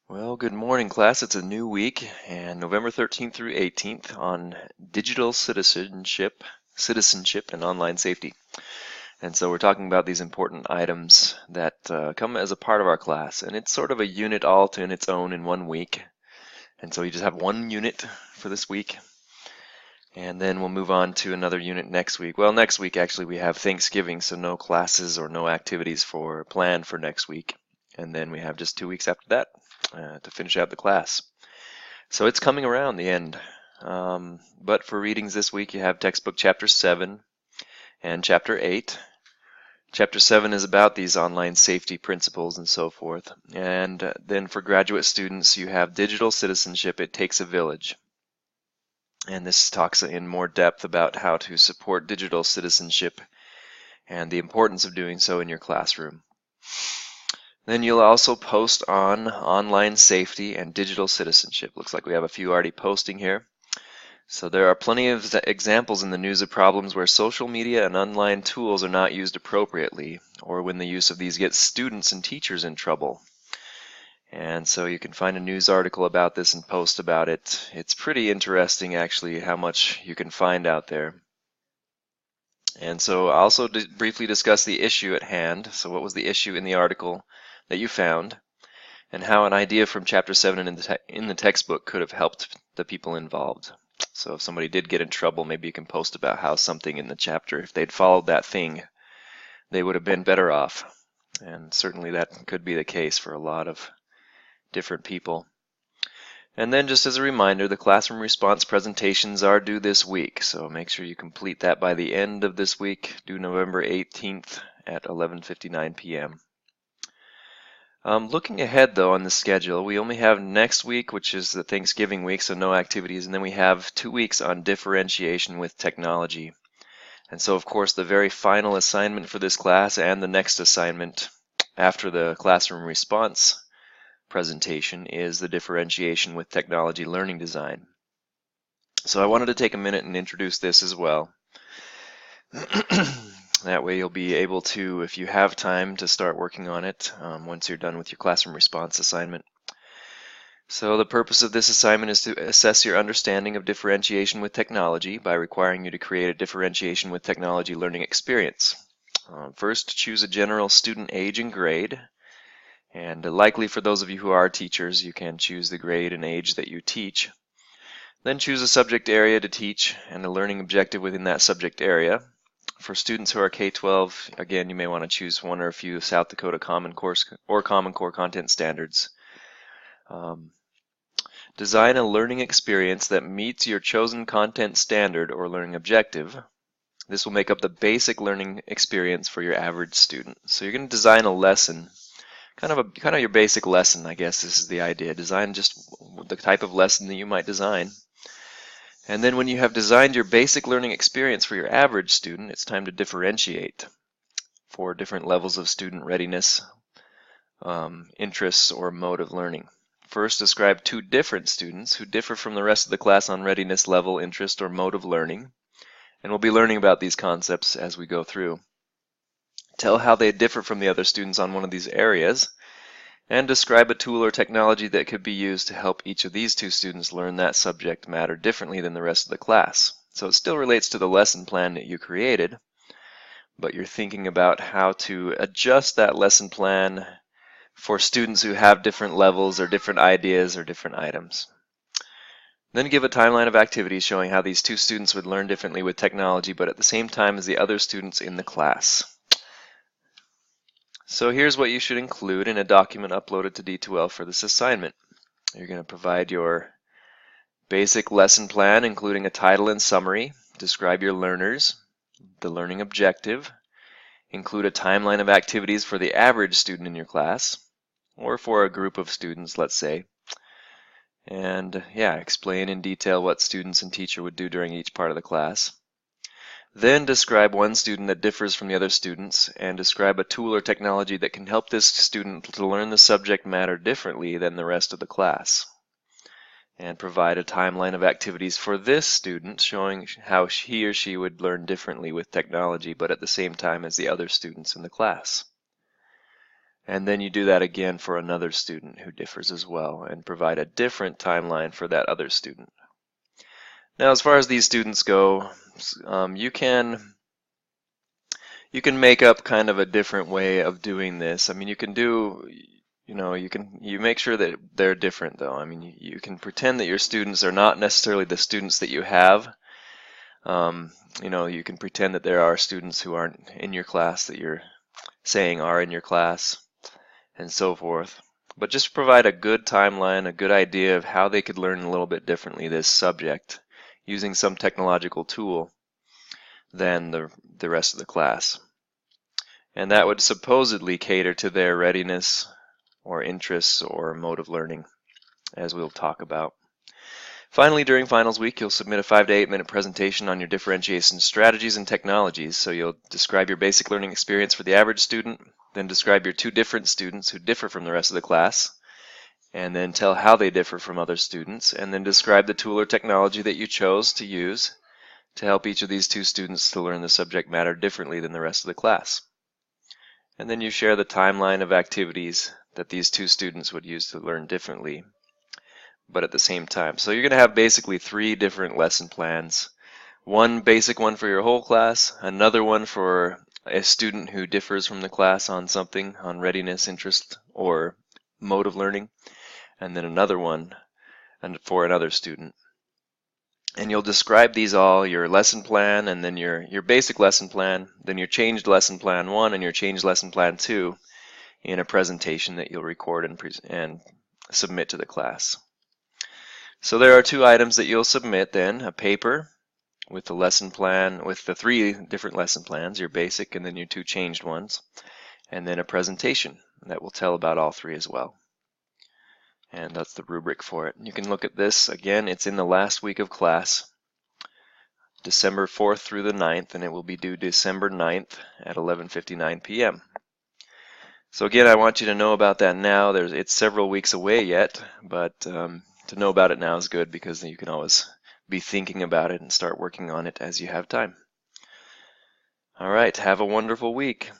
Well, good morning, class. It's a new week, and November 13th through 18th on digital citizenship and online safety. And so we're talking about these important items that come as a part of our class, and it's sort of a unit all to in its own in 1 week. And so you just have one unit for this week, and then we'll move on to another unit next week. Well, next week actually we have Thanksgiving, so no classes or no activities planned for next week. And then we have just 2 weeks after that to finish out the class. So it's coming around the end. But for readings this week, you have textbook chapter 7 and chapter 8. Chapter 7 is about these online safety principles and so forth. And then for graduate students, you have digital citizenship, it takes a village. And this talks in more depth about how to support digital citizenship and the importance of doing so in your classroom. Then you'll also post on online safety and digital citizenship. Looks like we have a few already posting here. So there are plenty of examples in the news of problems where social media and online tools are not used appropriately, or when the use of these gets students and teachers in trouble. And so you can find a news article about this and post about it. It's pretty interesting actually how much you can find out there. And so I'll also briefly discuss the issue at hand. So what was the issue in the article that you found, and how an idea from chapter 7 in the textbook could have helped the people involved. So if somebody did get in trouble, maybe you can post about how something in the chapter, if they'd followed that thing, they would have been better off. And certainly that could be the case for a lot of different people. And then just as a reminder, the classroom response presentations are due this week, so make sure you complete that by the end of this week, due November 18th at 11:59 p.m. Looking ahead though on the schedule, we only have next week, which is the Thanksgiving week, so no activities, and then we have 2 weeks on differentiation with technology. And so of course the very final assignment for this class and the next assignment after the classroom response presentation is the differentiation with technology learning design. So I wanted to take a minute and introduce this as well. That way you'll be able to, if you have time, to start working on it once you're done with your classroom response assignment. So the purpose of this assignment is to assess your understanding of differentiation with technology by requiring you to create a differentiation with technology learning experience. First, choose a general student age and grade. And likely for those of you who are teachers, you can choose the grade and age that you teach. Then choose a subject area to teach and a learning objective within that subject area. For students who are K-12, again, you may want to choose one or a few South Dakota Common Core content standards. Design a learning experience that meets your chosen content standard or learning objective. This will make up the basic learning experience for your average student. So you're going to design a lesson, kind of your basic lesson, I guess this is the idea. Design just the type of lesson that you might design. And then when you have designed your basic learning experience for your average student, it's time to differentiate for different levels of student readiness, interests, or mode of learning. First, describe 2 different students who differ from the rest of the class on readiness level, interest, or mode of learning. And we'll be learning about these concepts as we go through. Tell how they differ from the other students on one of these areas, and describe a tool or technology that could be used to help each of these 2 students learn that subject matter differently than the rest of the class. So it still relates to the lesson plan that you created, but you're thinking about how to adjust that lesson plan for students who have different levels or different ideas or different items. Then give a timeline of activities showing how these 2 students would learn differently with technology, but at the same time as the other students in the class. So here's what you should include in a document uploaded to D2L for this assignment. You're going to provide your basic lesson plan, including a title and summary, describe your learners, the learning objective, include a timeline of activities for the average student in your class, or for a group of students, let's say, and explain in detail what students and teacher would do during each part of the class. Then describe one student that differs from the other students, and describe a tool or technology that can help this student to learn the subject matter differently than the rest of the class. And provide a timeline of activities for this student, showing how he or she would learn differently with technology, but at the same time as the other students in the class. And then you do that again for another student who differs as well, and provide a different timeline for that other student. Now, as far as these students go, you can make up kind of a different way of doing this. I mean, you can do, you make sure that they're different though. I mean, you can pretend that your students are not necessarily the students that you have. You can pretend that there are students who aren't in your class that you're saying are in your class, and so forth. But just provide a good timeline, a good idea of how they could learn a little bit differently this subject using some technological tool than the rest of the class. And that would supposedly cater to their readiness or interests or mode of learning, as we'll talk about. Finally, during finals week, you'll submit a 5 to 8 minute presentation on your differentiation strategies and technologies. So you'll describe your basic learning experience for the average student, then describe your two different students who differ from the rest of the class, and then tell how they differ from other students, and then describe the tool or technology that you chose to use to help each of these two students to learn the subject matter differently than the rest of the class. And then you share the timeline of activities that these two students would use to learn differently, but at the same time. So you're going to have basically 3 different lesson plans. One basic one for your whole class, another one for a student who differs from the class on something, on readiness, interest, or mode of learning, and then another one for another student. And you'll describe these all, your lesson plan, and then your basic lesson plan, then your changed lesson plan 1 and your changed lesson plan 2 in a presentation that you'll record and submit to the class. So there are 2 items that you'll submit then, a paper with the lesson plan, with the 3 different lesson plans, your basic and then your 2 changed ones, and then a presentation that will tell about all 3 as well. And that's the rubric for it. You can look at this, again, it's in the last week of class, December 4th through the 9th, and it will be due December 9th at 11:59 p.m. So again, I want you to know about that now. It's several weeks away yet, but to know about it now is good because you can always be thinking about it and start working on it as you have time. All right, have a wonderful week.